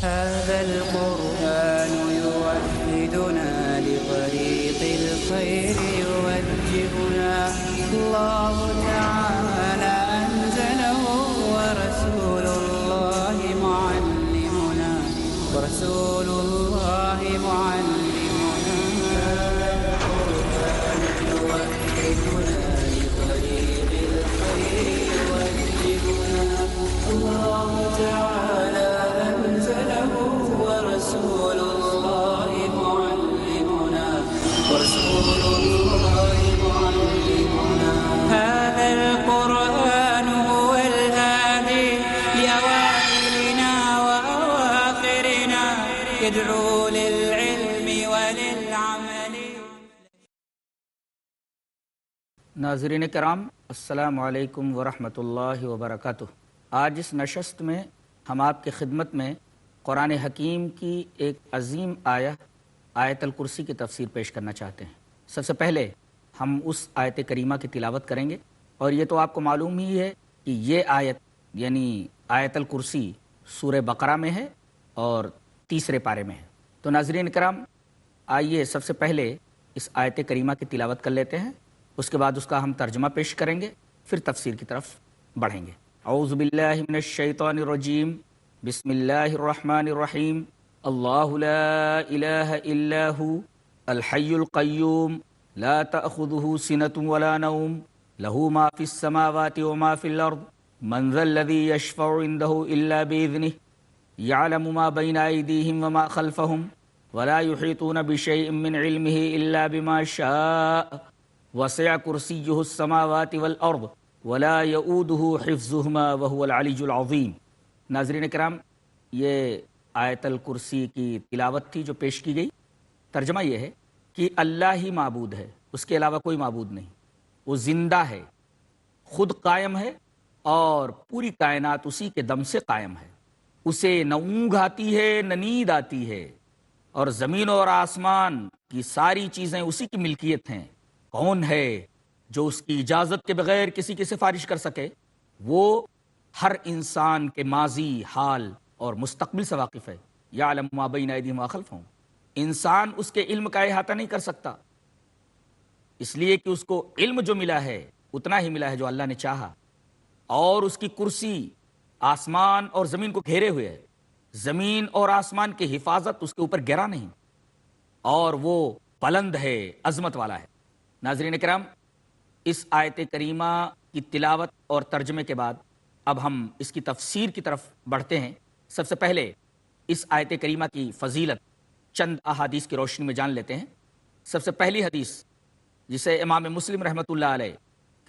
هذا القرآن يوحدنا لطريق الخير يوجهنا الله تعالى أنزله ورسول الله معلمنا هذا القرآن يوحدنا لطريق الخير يوجهنا الله تعالى أنزله ورسول الله معلمنا هذا القرآن هو الهادي لأوائلنا وأواخرنا يدعو للعلم وللعمل. ناظرین کرام، السلام علیکم ورحمۃ اللہ وبرکاتہ. آج اس نشست میں ہم آپ کی خدمت میں قرآن حکیم کی ایک عظیم آیت الکرسی کی تفسیر پیش کرنا چاہتے ہیں. سب سے پہلے ہم اس آیت کریمہ کی تلاوت کریں گے، اور یہ تو آپ کو معلوم ہی ہے کہ یہ آیت یعنی آیت الکرسی سورہ بقرہ میں ہے اور تیسرے پارے میں ہے. تو ناظرین کرام، آئیے سب سے پہلے اس آیت کریمہ کی تلاوت کر لیتے ہیں، اس کے بعد اس کا ہم ترجمہ پیش کریں گے، پھر تفسیر کی طرف بڑھیں گے. اعوذ باللہ من الشیطان الرجیم، بسم اللہ الرحمن الرحیم. اللہ لا الہ الا ہو الحی القیوم لا تأخذہ سنة ولا نوم له ما في السماوات وما في الأرض من ذا الذي يشفع عنده إلا بإذنه يعلم ما بين أيديهم وما خلفهم ولا يحيطون بشيء من علمه إلا بما شاء وسع كرسيه السماوات والأرض ولا يؤوده حفظهما وهو العلي العظيم. ناظرین کرام، یہ آیت الکرسی کی تلاوت تھی جو پیش کی گئی. ترجمہ یہ ہے کہ اللہ ہی معبود ہے، اس کے علاوہ کوئی معبود نہیں. وہ زندہ ہے، خود قائم ہے، اور پوری کائنات اسی کے دم سے قائم ہے. اسے نہ اونگ آتی ہے نہ نیند آتی ہے، اور زمین اور آسمان کی ساری چیزیں اسی کی ملکیت ہیں. کون ہے جو اس کی اجازت کے بغیر کسی کی سفارش کر سکے؟ وہ ہر انسان کے ماضی، حال اور مستقبل سے واقف ہے. یعلم ما بین ایدیہم وما خلفہم. انسان اس کے علم کا احاطہ نہیں کر سکتا، اس لیے کہ اس کو علم جو ملا ہے اتنا ہی ملا ہے جو اللہ نے چاہا. اور اس کی کرسی آسمان اور زمین کو گھیرے ہوئے ہے. زمین اور آسمان کی حفاظت اس کے اوپر گرا نہیں، اور وہ بلند ہے، عظمت والا ہے. ناظرین کرام، اس آیت کریمہ کی تلاوت اور ترجمے کے بعد اب ہم اس کی تفسیر کی طرف بڑھتے ہیں. سب سے پہلے اس آیت کریمہ کی فضیلت چند احادیث کی روشنی میں جان لیتے ہیں. سب سے پہلی حدیث جسے امام مسلم رحمۃ اللہ علیہ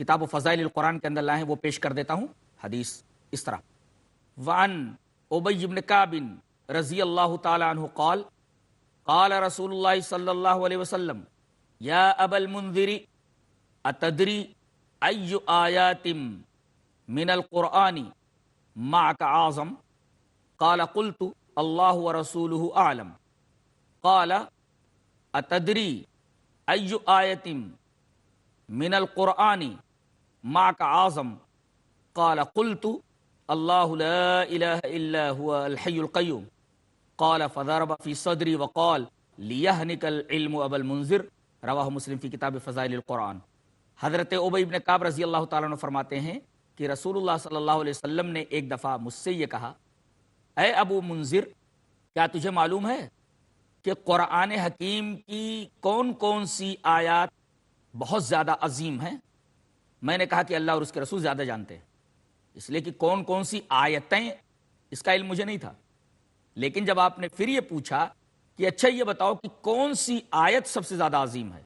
کتاب و فضائل القرآن کے اندر لائے ہیں وہ پیش کر دیتا ہوں. حدیث اس طرح: وعن ابی بن کعب رضی اللہ تعالی عنہ قال قال رسول اللہ صلی اللہ علیہ وسلم یا ابا المنذر اتدری ای آیات من القرآن معک اعظم؟ قال قلت اللہ ورسولہ اعلم. قال اتدری ای آیت من القرآن معک اعظم؟ قال قلت اللہ لا الہ الا هو الحی القیوم. قال فضرب فی صدری وقال لیہنک العلم ابا المنذر. رواہ مسلم فی کتاب فضائل القرآن. حضرت ابی بن کعب رضی اللہ تعالیٰ عنہ فرماتے ہیں کہ رسول اللہ صلی اللہ علیہ وسلم نے ایک دفعہ مجھ سے یہ کہا: اے ابو منذر، کیا تجھے معلوم ہے کہ قرآن حکیم کی کون کون سی آیات بہت زیادہ عظیم ہیں؟ میں نے کہا کہ اللہ اور اس کے رسول زیادہ جانتے ہیں، اس لیے کہ کون کون سی آیتیں اس کا علم مجھے نہیں تھا. لیکن جب آپ نے پھر یہ پوچھا کہ اچھا یہ بتاؤ کہ کون سی آیت سب سے زیادہ عظیم ہے،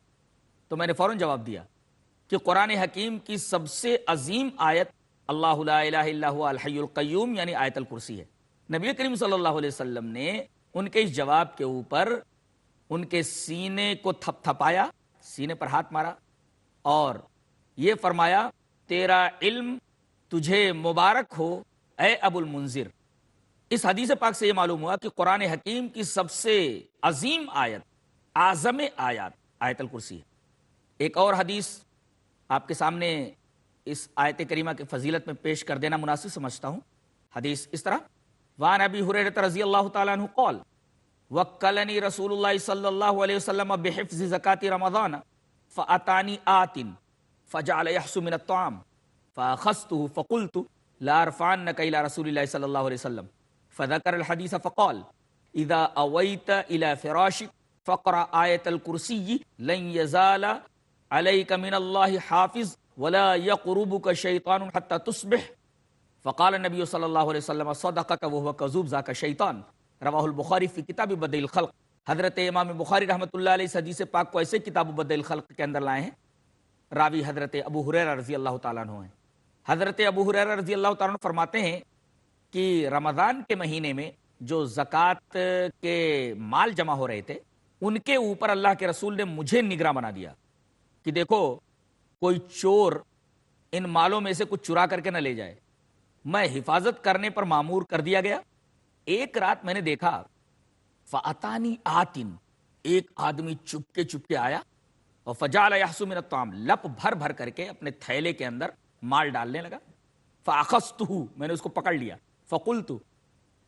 تو میں نے فوراً جواب دیا کہ قرآن حکیم کی سب سے عظیم آیت اللہ لا الہ الا هو الحی القیوم یعنی آیت الکرسی ہے. نبی کریم صلی اللہ علیہ وسلم نے ان کے اس جواب کے اوپر ان کے سینے کو تھپ تھپایا، سینے پر ہاتھ مارا اور یہ فرمایا: تیرا علم تجھے مبارک ہو اے ابو المنذر. اس حدیث پاک سے یہ معلوم ہوا کہ قرآن حکیم کی سب سے عظیم آیت، اعظم آیات آیت الکرسی ہے. ایک اور حدیث آپ کے سامنے اس آیت کریمہ کی فضیلت میں پیش کر دینا مناسب سمجھتا ہوں. حدیث اس طرح: وعن ابی ہریرہ رضی اللہ تعالی عنہ قال وکلنی رسول اللہ صلی اللہ علیہ وسلم بحفظ زکاة رمضان فاتانی آت فجعل یحسو من الطعام فاخذته فقلت لا ارفعنک الى رسول اللہ صلی اللہ علیہ وسلم فذكر الحديث فقال اذا اويت الى فراشك فقرأ آیت الکرسی لن یزال علیک من اللہ حافظ ولا یقربک شیطان حتی تصبح فقال النبی صلی اللہ علیہ وسلم صدقک وهو کذوب ذاک شیطان رواہ البخاری فی کتاب بدء الخلق۔ حضرت امام بخاری رحمۃ اللہ علیہ اس حدیث پاک کو ایسے کتاب بدء الخلق کے اندر لائے ہیں، راوی حضرت ابو ہریرہ رضی اللہ تعالیٰ عنہ ہیں۔ حضرت ابو ہریرہ رضی اللہ تعالیٰ عنہ فرماتے ہیں کہ رمضان کے مہینے میں جو زکوٰۃ کے مال جمع ہو رہے تھے ان کے اوپر اللہ کے رسول نے مجھے نگراں بنا دیا کہ دیکھو کوئی چور ان مالوں میں سے کچھ چرا کر کے نہ لے جائے۔ میں حفاظت کرنے پر مامور کر دیا گیا۔ ایک رات میں نے دیکھا فَأَتَانِي آتٍ، ایک آدمی چپ کے آیا اور فَجَعَلَ يَحْسُ مِنَ الطَّعَامِ، لپ بھر بھر کر کے اپنے تھیلے کے اندر مال ڈالنے لگا۔ فَأَخَذْتُهُ، میں نے اس کو پکڑ لیا۔ فَقُلْتُ،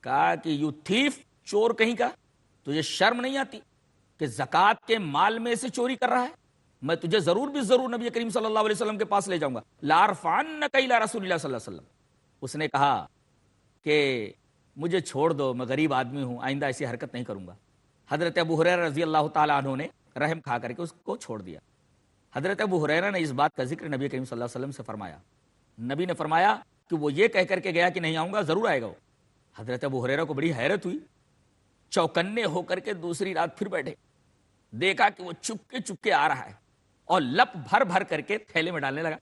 کہا کہ یو تھیف، چور کہیں کا، تجھے شرم نہیں آتی کہ زکوٰۃ کے مال میں سے چوری کر رہا ہے؟ میں تجھے ضرور بھی ضرور نبی کریم صلی اللہ علیہ وسلم کے پاس لے جاؤں گا۔ لَأَرْفَعَنَّكَ إِلَىٰ رسول اللہ صلی اللہ علیہ وسلم۔ اس نے کہا کہ مجھے چھوڑ دو، میں غریب آدمی ہوں، آئندہ ایسی حرکت نہیں کروں گا۔ حضرت ابو ہریرہ رضی اللہ تعالیٰ عنہ نے رحم کھا کر کے اس کو چھوڑ دیا۔ حضرت ابو ہریرہ نے اس بات کا ذکر نبی کریم صلی اللہ علیہ وسلم سے فرمایا۔ نبی نے فرمایا کہ وہ یہ کہہ کر کے گیا کہ نہیں آؤں گا، ضرور آئے گا وہ۔ حضرت ابو ہریرہ کو بڑی حیرت ہوئی، چوکنے ہو کر کے دوسری رات پھر بیٹھے، دیکھا کہ وہ چپ کے آ رہا ہے اور لپ بھر بھر کر کے تھیلے میں ڈالنے لگا۔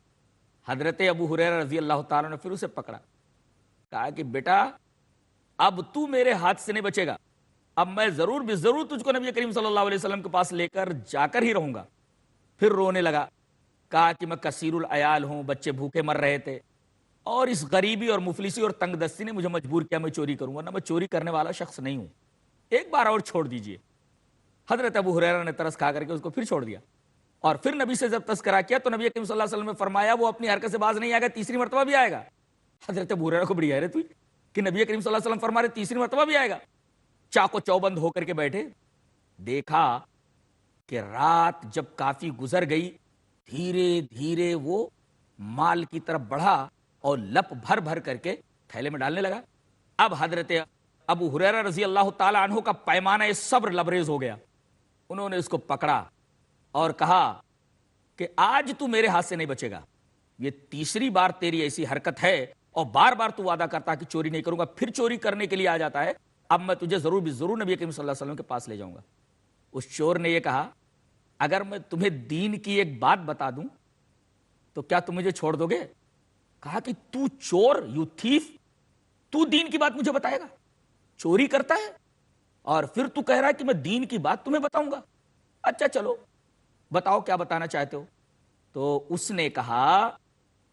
حضرت ابو ہریرہ رضی اللہ تعالیٰ نے پھر اسے پکڑا، کہا کہ بیٹا اب تو میرے ہاتھ سے نہیں بچے گا، اب میں ضرور بھی ضرور تجھ کو نبی کریم صلی اللہ علیہ وسلم کے پاس لے کر جا کر ہی رہوں گا۔ پھر رونے لگا، کہا کہ میں کثیر العیال ہوں، بچے بھوکے مر رہے تھے اور اس غریبی اور مفلسی اور تنگ دستی نے مجھے مجبور کیا میں چوری کروں، ورنہ میں چوری کرنے والا شخص نہیں ہوں، ایک بار اور چھوڑ دیجئے۔ حضرت ابو ہریرہ نے ترس کھا کر کے اس کو پھر چھوڑ دیا، اور پھر نبی سے جب تذکرہ کیا تو نبی کریم صلی اللہ علیہ وسلم نے فرمایا وہ اپنی حرکت سے باز نہیں آئے گا، تیسری مرتبہ بھی آئے گا۔ حضرت ابو ہریرہ کو بڑی حیرت ہوئی کہ نبی کریم صلی اللہ علیہ وسلم فرما رہے تیسری مرتبہ بھی آئے گا۔ چاقو چوبند ہو کر کے بیٹھے، دیکھا کہ رات جب کافی گزر گئی، دھیرے دھیرے وہ مال کی طرف بڑھا اور لپ بھر بھر کر کے تھیلے میں ڈالنے لگا۔ اب حضرت ابو ہریرہ رضی اللہ تعالی عنہ کا پیمانہ صبر لبریز ہو گیا۔ انہوں نے اس کو پکڑا اور کہا کہ آج تو میرے ہاتھ سے نہیں بچے گا، یہ تیسری بار تیری ایسی حرکت ہے اور بار بار تو وعدہ کرتا کہ چوری نہیں کروں گا، پھر چوری کرنے کے لیے آ جاتا ہے، اب میں تجھے ضرور بھی ضرور نبی کریم صلی اللہ علیہ وسلم کے پاس لے جاؤں گا۔ اس چور نے یہ کہا اگر میں تمہیں دین کی ایک بات بتا دوں تو کیا تم مجھے چھوڑ دو گے؟ کہا کہ تو چور، یو تھیف، تو دین کی بات مجھے بتائے گا؟ چوری کرتا ہے اور پھر تو کہہ رہا ہے کہ میں دین کی بات تمہیں بتاؤں گا؟ اچھا چلو بتاؤ کیا بتانا چاہتے ہو۔ تو اس نے کہا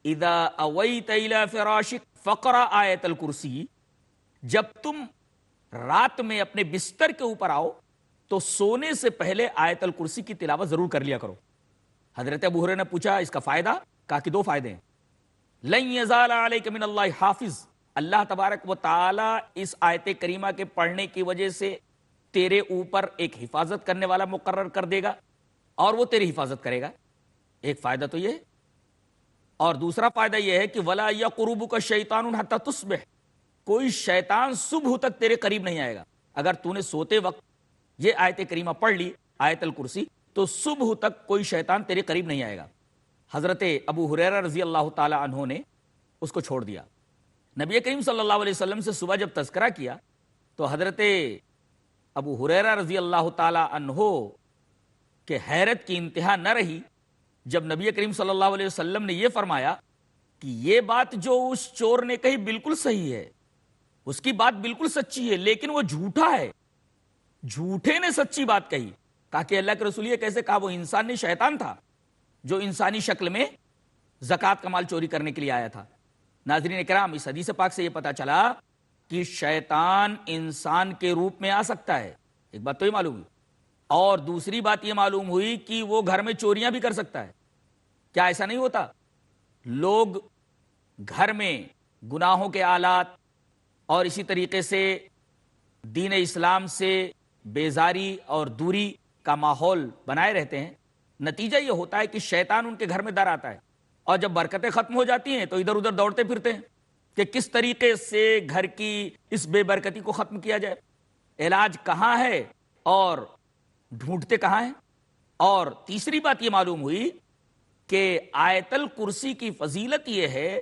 اذا اویت الی فراشک فقرأ آیت الکرسی، جب تم رات میں اپنے بستر کے اوپر آؤ تو سونے سے پہلے آیت الکرسی کی تلاوت ضرور کر لیا کرو۔ حضرت ابو ہریرہ نے پوچھا اس کا فائدہ؟ کہا کہ دو فائدے ہیں۔ لن یزال علیک من اللہ حافظ، اللہ تبارک و تعالی اس آیت کریمہ کے پڑھنے کی وجہ سے تیرے اوپر ایک حفاظت کرنے والا مقرر کر دے گا اور وہ تیری حفاظت کرے گا، ایک فائدہ تو یہ۔ اور دوسرا فائدہ یہ ہے کہ ولا یقربک شیطان حتی تصبح، کوئی شیطان صبح تک تیرے قریب نہیں آئے گا۔ اگر تو نے سوتے وقت یہ آیت کریمہ پڑھ لی آیت الکرسی تو صبح تک کوئی شیطان تیرے قریب نہیں آئے گا۔ حضرت ابو ہریرہ رضی اللہ تعالی عنہ نے اس کو چھوڑ دیا۔ نبی کریم صلی اللہ علیہ وسلم سے صبح جب تذکرہ کیا تو حضرت ابو ہریرہ رضی اللہ تعالی عنہ کہ حیرت کی انتہا نہ رہی جب نبی کریم صلی اللہ علیہ وسلم نے یہ فرمایا کہ یہ بات جو اس چور نے کہی بالکل صحیح ہے، اس کی بات بالکل سچی ہے، لیکن وہ جھوٹا ہے، جھوٹے نے سچی بات کہی۔ کہا کہ اللہ کے رسول یہ کیسے؟ کہا وہ انسان نہیں شیطان تھا جو انسانی شکل میں زکوٰۃ کا مال چوری کرنے کے لیے آیا تھا۔ ناظرین کرام، اس حدیث پاک سے یہ پتا چلا کہ شیطان انسان کے روپ میں آ سکتا ہے، ایک بات تو یہ معلوم ہوئی، اور دوسری بات یہ معلوم ہوئی کہ وہ گھر میں چوریاں بھی کر سکتا ہے۔ کیا ایسا نہیں ہوتا؟ لوگ گھر میں گناہوں کے آلات اور اسی طریقے سے دین اسلام سے بیزاری اور دوری کا ماحول بنائے رہتے ہیں، نتیجہ یہ ہوتا ہے کہ شیطان ان کے گھر میں در آتا ہے، اور جب برکتیں ختم ہو جاتی ہیں تو ادھر ادھر دوڑتے پھرتے ہیں کہ کس طریقے سے گھر کی اس بے برکتی کو ختم کیا جائے، علاج کہاں ہے اور ڈھونڈتے کہاں ہیں۔ اور تیسری بات یہ معلوم ہوئی کہ آیت الکرسی کی فضیلت یہ ہے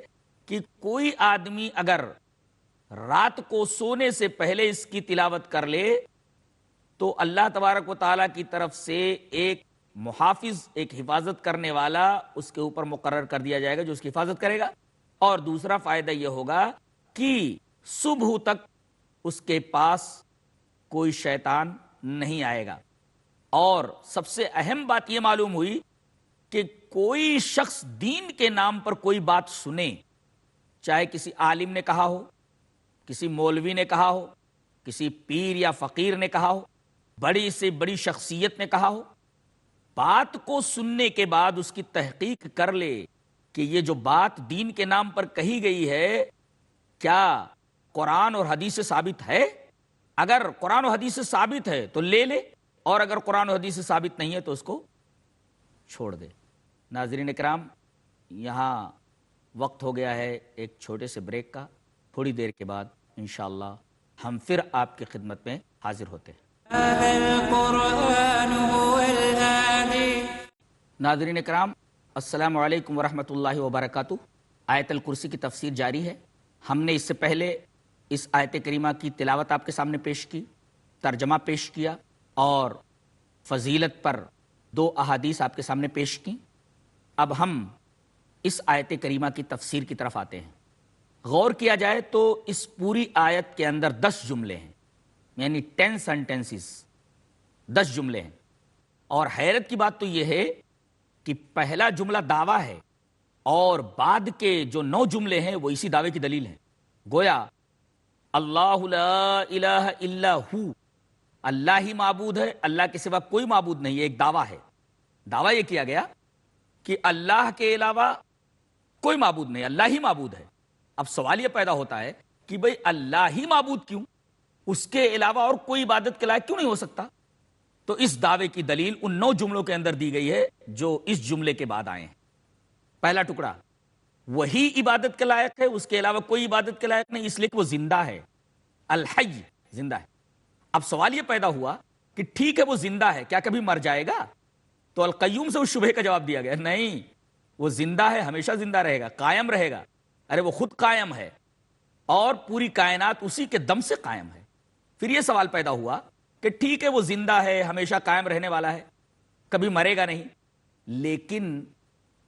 کہ کوئی آدمی اگر رات کو سونے سے پہلے اس کی تلاوت کر لے تو اللہ تبارک و تعالیٰ کی طرف سے ایک محافظ، ایک حفاظت کرنے والا اس کے اوپر مقرر کر دیا جائے گا جو اس کی حفاظت کرے گا، اور دوسرا فائدہ یہ ہوگا کہ صبح تک اس کے پاس کوئی شیطان نہیں آئے گا۔ اور سب سے اہم بات یہ معلوم ہوئی کہ کوئی شخص دین کے نام پر کوئی بات سنے، چاہے کسی عالم نے کہا ہو، کسی مولوی نے کہا ہو، کسی پیر یا فقیر نے کہا ہو، بڑی سے بڑی شخصیت نے کہا ہو، بات کو سننے کے بعد اس کی تحقیق کر لے کہ یہ جو بات دین کے نام پر کہی گئی ہے کیا قرآن اور حدیث سے ثابت ہے؟ اگر قرآن و حدیث سے ثابت ہے تو لے لے، اور اگر قرآن و حدیث سے ثابت نہیں ہے تو اس کو چھوڑ دے۔ ناظرین کرام، یہاں وقت ہو گیا ہے ایک چھوٹے سے بریک کا، تھوڑی دیر کے بعد انشاءاللہ ہم پھر آپ کی خدمت میں حاضر ہوتے ہیں۔ ناظرین کرام، السلام علیکم ورحمۃ اللہ وبرکاتہ۔ آیت الکرسی کی تفسیر جاری ہے۔ ہم نے اس سے پہلے اس آیت کریمہ کی تلاوت آپ کے سامنے پیش کی، ترجمہ پیش کیا، اور فضیلت پر 2 احادیث آپ کے سامنے پیش کی۔ اب ہم اس آیت کریمہ کی تفسیر کی طرف آتے ہیں۔ غور کیا جائے تو اس پوری آیت کے اندر 10 جملے ہیں، یعنی 10 سینٹنسز، 10 جملے ہیں۔ اور حیرت کی بات تو یہ ہے کہ پہلا جملہ دعویٰ ہے اور بعد کے جو 9 جملے ہیں وہ اسی دعوے کی دلیل ہیں۔ گویا اللہ لا الہ الا ہو، اللہ ہی معبود ہے، اللہ کے سوا کوئی معبود نہیں، ایک دعویٰ ہے۔ دعویٰ یہ کیا گیا کہ اللہ کے علاوہ کوئی معبود نہیں، اللہ ہی معبود ہے۔ اب سوال یہ پیدا ہوتا ہے کہ بھئی اللہ ہی معبود کیوں؟ اس کے علاوہ اور کوئی عبادت کے لائق کیوں نہیں ہو سکتا؟ تو اس دعوے کی دلیل ان 9 جملوں کے اندر دی گئی ہے جو اس جملے کے بعد آئے ہیں۔ پہلا ٹکڑا، وہی عبادت کے لائق ہے، اس کے علاوہ کوئی عبادت کے لائق نہیں، اس لیے کہ وہ زندہ ہے، الحی، زندہ ہے۔ اب سوال یہ پیدا ہوا کہ ٹھیک ہے وہ زندہ ہے، کیا کبھی مر جائے گا؟ تو القیوم سے اس شبہے کا جواب دیا گیا، نہیں، وہ زندہ ہے، ہمیشہ زندہ رہے گا، قائم رہے گا۔ ارے وہ خود قائم ہے اور پوری کائنات اسی کے دم سے قائم ہے۔ پھر یہ سوال پیدا ہوا کہ ٹھیک ہے وہ زندہ ہے، ہمیشہ قائم رہنے والا ہے، کبھی مرے گا نہیں، لیکن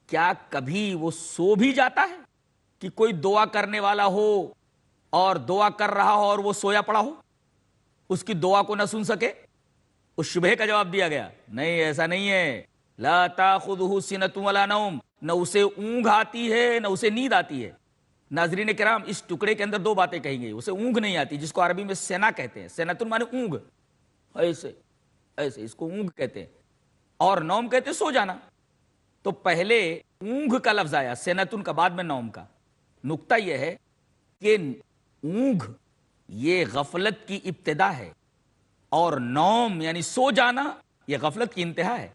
کیا کبھی وہ سو بھی جاتا ہے کہ کوئی دعا کرنے والا ہو اور دعا کر رہا ہو اور وہ سویا پڑا ہو، اس کی دعا کو نہ سن سکے؟ اس شبہے کا جواب دیا گیا، نہیں، ایسا نہیں ہے، لا تاخذہ سنۃ ولا نوم، نہ اسے اونگ آتی ہے نہ اسے نیند آتی ہے۔ ناظرین کرام، اس ٹکڑے کے اندر 2 باتیں کہی گئی۔ اسے اونگ نہیں آتی، جس کو عربی میں سینا کہتے ہیں، سینتن مانے اونگ، ایسے ایسے اس کو اونگ کہتے ہیں، اور نوم کہتے ہیں سو جانا۔ تو پہلے اونگ کا لفظ آیا، سینتن کا، بعد میں نوم کا۔ نکتہ یہ ہے کہ اونگ یہ غفلت کی ابتدا ہے، اور نوم یعنی سو جانا یہ غفلت کی انتہا ہے۔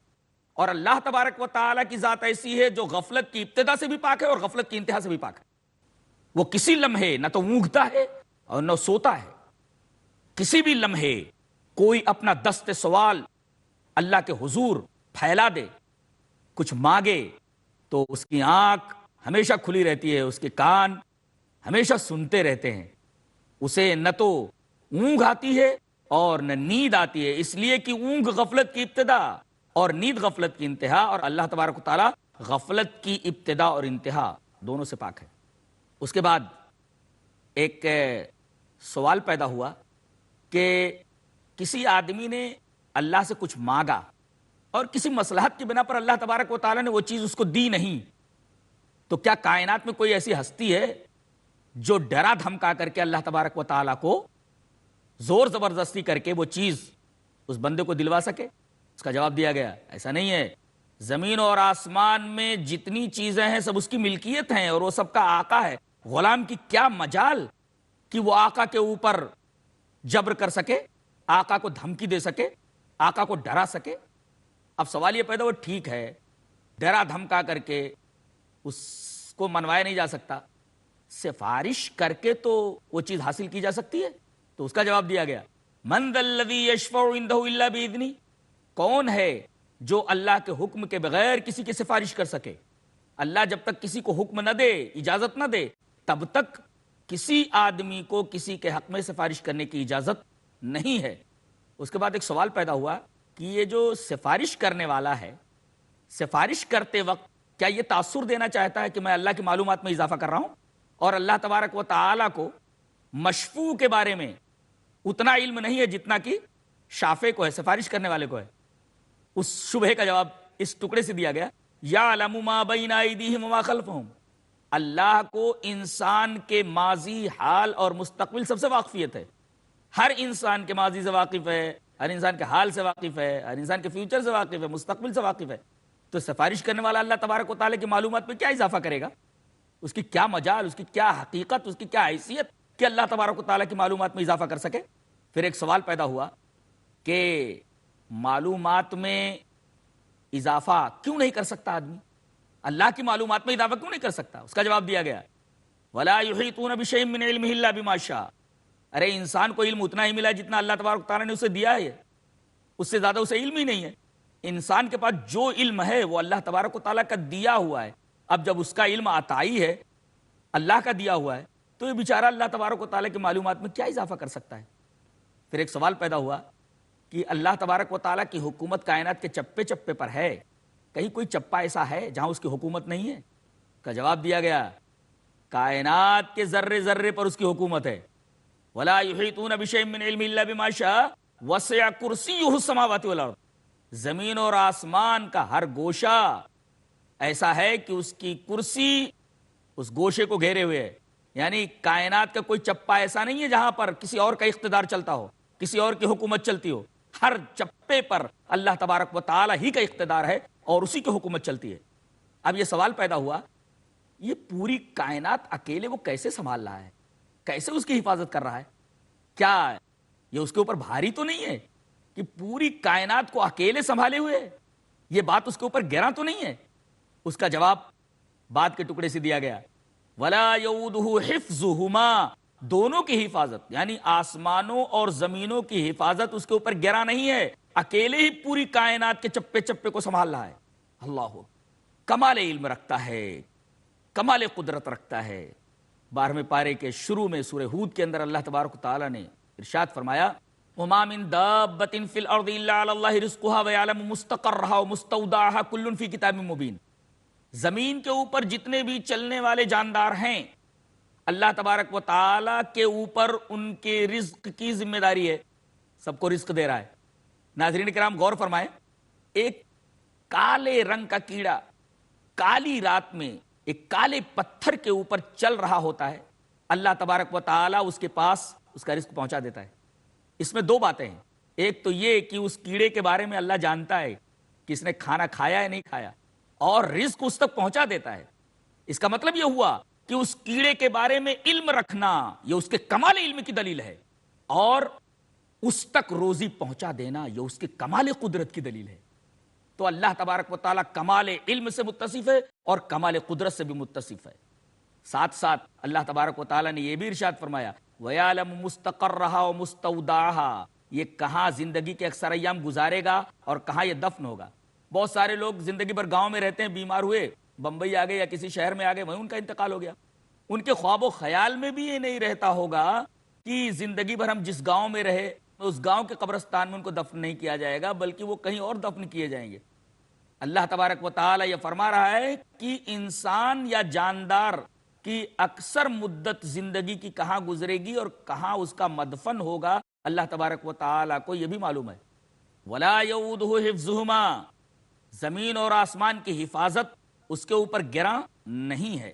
اور اللہ تبارک و تعالیٰ کی ذات ایسی ہے جو غفلت کی ابتدا سے بھی پاک ہے اور غفلت کی انتہا سے بھی پاک ہے۔ وہ کسی لمحے نہ تو اونگتا ہے اور نہ سوتا ہے۔ کسی بھی لمحے کوئی اپنا دست سوال اللہ کے حضور پھیلا دے، کچھ مانگے، تو اس کی آنکھ ہمیشہ کھلی رہتی ہے، اس کے کان ہمیشہ سنتے رہتے ہیں۔ اسے نہ تو اونگ آتی ہے اور نہ نیند آتی ہے، اس لیے کہ اونگ غفلت کی ابتدا اور نیند غفلت کی انتہا، اور اللہ تبارک و تعالی غفلت کی ابتدا اور انتہا دونوں سے پاک ہے۔ اس کے بعد ایک سوال پیدا ہوا کہ کسی آدمی نے اللہ سے کچھ مانگا اور کسی مصلحت کی بنا پر اللہ تبارک و تعالی نے وہ چیز اس کو دی نہیں، تو کیا کائنات میں کوئی ایسی ہستی ہے جو ڈرا دھمکا کر کے اللہ تبارک و تعالی کو زور زبردستی کر کے وہ چیز اس بندے کو دلوا سکے؟ اس کا جواب دیا گیا، ایسا نہیں ہے۔ زمین اور آسمان میں جتنی چیزیں ہیں سب اس کی ملکیت ہیں اور وہ سب کا آقا ہے۔ غلام کی کیا مجال کہ وہ آقا کے اوپر جبر کر سکے، آقا کو دھمکی دے سکے، آقا کو ڈرا سکے۔ اب سوال یہ پیدا ہوا، ٹھیک ہے ڈرا دھمکا کر کے اس کو منوایا نہیں جا سکتا، سفارش کر کے تو وہ چیز حاصل کی جا سکتی ہے۔ تو اس کا جواب دیا گیا، من ذا الذی یشفع عندہ الا باذنہ، کون ہے جو اللہ کے حکم کے بغیر کسی کی سفارش کر سکے؟ اللہ جب تک کسی کو حکم نہ دے، اجازت نہ دے، تب تک کسی آدمی کو کسی کے حق میں سفارش کرنے کی اجازت نہیں ہے۔ اس کے بعد ایک سوال پیدا ہوا کہ یہ جو سفارش کرنے والا ہے، سفارش کرتے وقت کیا یہ تاثر دینا چاہتا ہے کہ میں اللہ کی معلومات میں اضافہ کر رہا ہوں، اور اللہ تبارک و تعالی کو مشفوع کے بارے میں اتنا علم نہیں ہے جتنا کہ شافع کو ہے، سفارش کرنے والے کو ہے؟ اس شبہے کا جواب اس ٹکڑے سے دیا گیا، یعلم ما بین ایدیہم وما خلفہم، اللہ کو انسان کے ماضی، حال اور مستقبل سب سے واقفیت ہے۔ ہر انسان کے ماضی سے واقف ہے، ہر انسان کے حال سے واقف ہے، ہر انسان کے فیوچر سے واقف ہے، مستقبل سے واقف ہے۔ تو سفارش کرنے والا اللہ تبارک و تعالیٰ کی معلومات میں کیا اضافہ کرے گا؟ اس کی کیا مجال، اس کی کیا حقیقت، اس کی کیا حیثیت کہ اللہ تبارک و تعالیٰ کی معلومات میں اضافہ کر سکے؟ پھر ایک سوال پیدا ہوا کہ معلومات میں اضافہ کیوں نہیں کر سکتا آدمی؟ اللہ کی معلومات میں اضافہ کیوں نہیں کر سکتا؟ اس کا جواب دیا گیا، وَلَا يُحِيطُونَ بِشَيْءٍ مِّنْ عِلْمِهِ إِلَّا بِمَا شَاءَ، ارے انسان کو علم اتنا ہی ملا جتنا اللہ تبارک و تعالیٰ نے اسے دیا ہے، اس سے زیادہ اسے علم ہی نہیں ہے۔ انسان کے پاس جو علم ہے وہ اللہ تبارک و تعالیٰ کا دیا ہوا ہے۔ اب جب اس کا علم عطائی ہے، اللہ کا دیا ہوا ہے، تو یہ بیچارہ اللہ تبارک و تعالیٰ کی معلومات میں کیا اضافہ کر سکتا ہے؟ پھر ایک سوال پیدا ہوا کہ اللہ تبارک و تعالیٰ کی حکومت کائنات کے چپے چپے پر ہے، کہیں کوئی چپا ایسا ہے جہاں اس کی حکومت نہیں ہے؟ کا جواب دیا گیا، کائنات کے ذرے ذرے پر اس کی حکومت ہے۔ وَلَا يُحِيطُونَ بِشَيْءٍ مِّنْ عِلْمِهِ إِلَّا بِمَا شَاءَ وَسِعَ كُرْسِيُّهُ السَّمَاوَاتِ وَالْأَرْضِ، زمین اور آسمان کا ہر گوشہ ایسا ہے کہ اس کی کرسی اس گوشے کو گھیرے ہوئے ہے، یعنی کائنات کا کوئی چپا ایسا نہیں ہے جہاں پر کسی اور کا اقتدار چلتا ہو، کسی اور کی حکومت چلتی ہو۔ ہر چپے پر اللہ تبارک و تعالی ہی کا اقتدار ہے اور اسی کی حکومت چلتی ہے۔ اب یہ سوال پیدا ہوا، یہ پوری کائنات اکیلے وہ کیسے سنبھال رہا ہے، کیسے اس کی حفاظت کر رہا ہے؟ کیا یہ اس کے اوپر بھاری تو نہیں ہے کہ پوری کائنات کو اکیلے سنبھالے ہوئے؟ یہ بات اس کے اوپر گراں تو نہیں ہے؟ اس کا جواب بعد کے ٹکڑے سے دیا گیا، وَلَا يَؤُودُهُ حِفْظُهُمَا، دونوں کی حفاظت یعنی آسمانوں اور زمینوں کی حفاظت اس کے اوپر گراں نہیں ہے، اکیلے ہی پوری کائنات کے چپے چپے کو سنبھال رہا ہے۔ اللہ کمال علم رکھتا ہے، کمال قدرت رکھتا ہے۔ 12ویں پارے کے شروع میں سورہ ہود کے اندر اللہ تبارک و تعالیٰ نے ارشاد فرمایا، وَمَا مِن دَابَّةٍ فِي الْأَرْضِ إِلَّا عَلَى اللَّهِ رِزْقُهَا وَيَعْلَمُ مُسْتَقَرَّهَا وَمُسْتَوْدَعَهَا كُلٌّ فِي كِتَابٍ مُبِينٍ، زمین کے اوپر جتنے بھی چلنے والے جاندار ہیں، اللہ تبارک و تعالیٰ کے اوپر ان کے رزق کی ذمہ داری ہے، سب کو رزق دے رہا ہے۔ ناظرین کرام غور فرمائیں، ایک کالے رنگ کا کیڑا کالی رات میں ایک کالے پتھر کے اوپر چل رہا ہوتا ہے، اللہ تبارک و تعالیٰ اس کے پاس اس کا رزق پہنچا دیتا ہے۔ اس میں دو باتیں ہیں، ایک تو یہ کہ اس کیڑے کے بارے میں اللہ جانتا ہے کہ اس نے کھانا کھایا یا نہیں کھایا، اور رزق اس تک پہنچا دیتا ہے۔ اس کا مطلب یہ ہوا کہ اس کیڑے کے بارے میں علم رکھنا یہ اس کے کمال علم کی دلیل ہے، اور اس تک روزی پہنچا دینا یہ اس کے کمال قدرت کی دلیل ہے۔ تو اللہ تبارک و تعالیٰ کمال علم سے متصف ہے اور کمال قدرت سے بھی متصف ہے۔ ساتھ ساتھ اللہ تبارک و تعالیٰ نے یہ بھی ارشاد فرمایا، وَيَعْلَمُ مُسْتَقَرَّهَا وَمُسْتَوْدَعَهَا، یہ کہاں زندگی کے اکثر ایام گزارے گا اور کہاں یہ دفن ہوگا۔ بہت سارے لوگ زندگی بھر گاؤں میں رہتے ہیں، بیمار ہوئے بمبئی آ گئے یا کسی شہر میں آ گئے، وہیں ان کا انتقال ہو گیا۔ ان کے خواب و خیال میں بھی یہ نہیں رہتا ہوگا کہ زندگی بھر ہم جس گاؤں میں رہے اس گاؤں کے قبرستان میں ان کو دفن نہیں کیا جائے گا، بلکہ وہ کہیں اور دفن کیے جائیں گے۔ اللہ تبارک و تعالی یہ فرما رہا ہے کہ انسان یا جاندار کی اکثر مدت زندگی کی کہاں گزرے گی اور کہاں اس کا مدفن ہوگا، اللہ تبارک و تعالی کو یہ بھی معلوم ہے۔ وَلَا يَؤُودُهُ حِفْظُهُمَا، زمین اور آسمان کی حفاظت اس کے اوپر گراں نہیں ہے،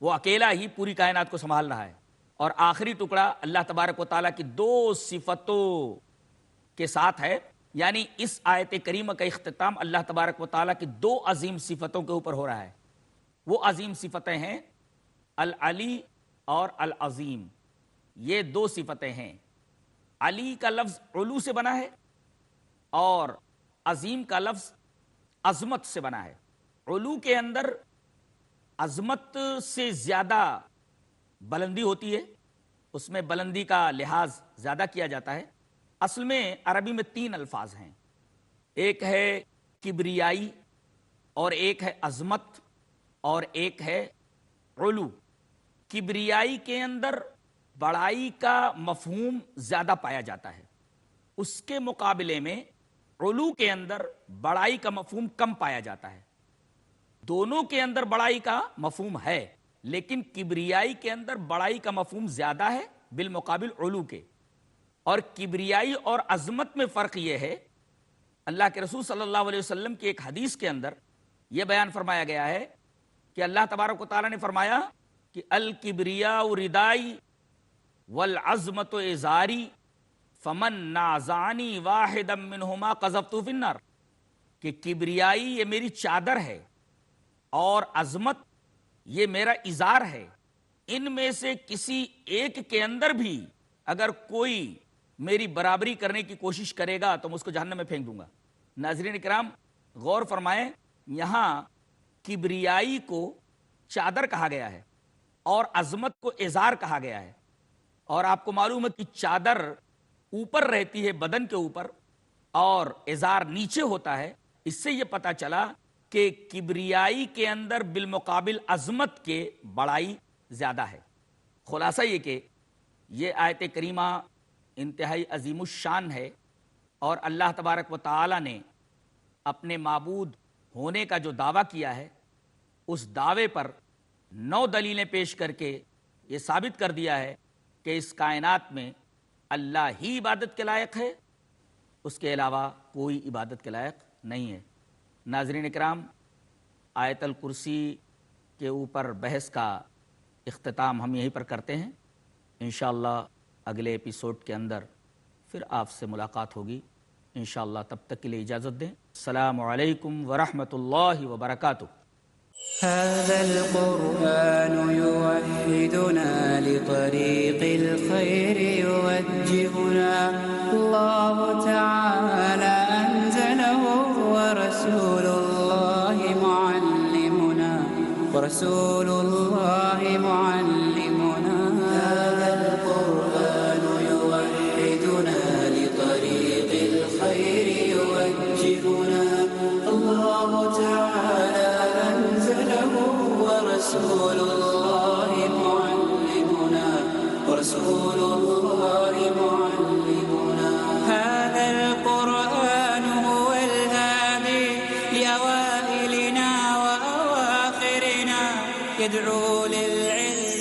وہ اکیلا ہی پوری کائنات کو سنبھال رہا ہے۔ اور آخری ٹکڑا اللہ تبارک و تعالیٰ کی دو صفتوں کے ساتھ ہے، یعنی اس آیت کریمہ کا اختتام اللہ تبارک و تعالیٰ کی دو عظیم صفتوں کے اوپر ہو رہا ہے۔ وہ عظیم صفتیں ہیں العلی اور العظیم۔ یہ دو صفتیں ہیں۔ علی کا لفظ علو سے بنا ہے اور عظیم کا لفظ عظمت سے بنا ہے۔ علو کے اندر عظمت سے زیادہ بلندی ہوتی ہے، اس میں بلندی کا لحاظ زیادہ کیا جاتا ہے۔ اصل میں عربی میں 3 الفاظ ہیں، ایک ہے کبریائی اور ایک ہے عظمت اور ایک ہے علو۔ کبریائی کے اندر بڑائی کا مفہوم زیادہ پایا جاتا ہے، اس کے مقابلے میں علو کے اندر بڑائی کا مفہوم کم پایا جاتا ہے۔ دونوں کے اندر بڑائی کا مفہوم ہے، لیکن کبریائی کے اندر بڑائی کا مفہوم زیادہ ہے بالمقابل علو کے۔ اور کبریائی اور عظمت میں فرق یہ ہے، اللہ کے رسول صلی اللہ علیہ وسلم کی ایک حدیث کے اندر یہ بیان فرمایا گیا ہے کہ اللہ تبارک و تعالیٰ نے فرمایا کہ الکبریاء ردائی والعظمت ازاری فمن نازعنی واحدا منہما قذفت فی النار، کہ کبریائی یہ میری چادر ہے اور عظمت یہ میرا ازار ہے، ان میں سے کسی ایک کے اندر بھی اگر کوئی میری برابری کرنے کی کوشش کرے گا تو میں اس کو جہنم میں پھینک دوں گا۔ ناظرین کرام غور فرمائیں، یہاں کبریائی کو چادر کہا گیا ہے اور عظمت کو ازار کہا گیا ہے، اور آپ کو معلوم ہے کہ چادر اوپر رہتی ہے بدن کے اوپر اور ازار نیچے ہوتا ہے۔ اس سے یہ پتا چلا کہ کبریائی کے اندر بالمقابل عظمت کے بڑائی زیادہ ہے۔ خلاصہ یہ کہ یہ آیت کریمہ انتہائی عظیم الشان ہے، اور اللہ تبارک و تعالی نے اپنے معبود ہونے کا جو دعویٰ کیا ہے اس دعوے پر 9 دلیلیں پیش کر کے یہ ثابت کر دیا ہے کہ اس کائنات میں اللہ ہی عبادت کے لائق ہے، اس کے علاوہ کوئی عبادت کے لائق نہیں ہے۔ ناظرین اکرام، آیت الکرسی کے اوپر بحث کا اختتام ہم یہیں پر کرتے ہیں۔ انشاءاللہ اگلے ایپیسوڈ کے اندر پھر آپ سے ملاقات ہوگی انشاءاللہ، تب تک کے لیے اجازت دیں۔ السلام علیکم ورحمۃ اللہ وبرکاتہ۔ هذا القرآن يوحدنا لطريق الخير يوجهنا، الله تعالى أنزله ورسول الله معلمنا، هذا القرآن يوحدنا لطريق الخير يوجهنا، الله تعالى أنزله ورسول الله معلمنا، هذا القرآن هو الهادي لأوائلنا وأواخرنا، يدعو للعلم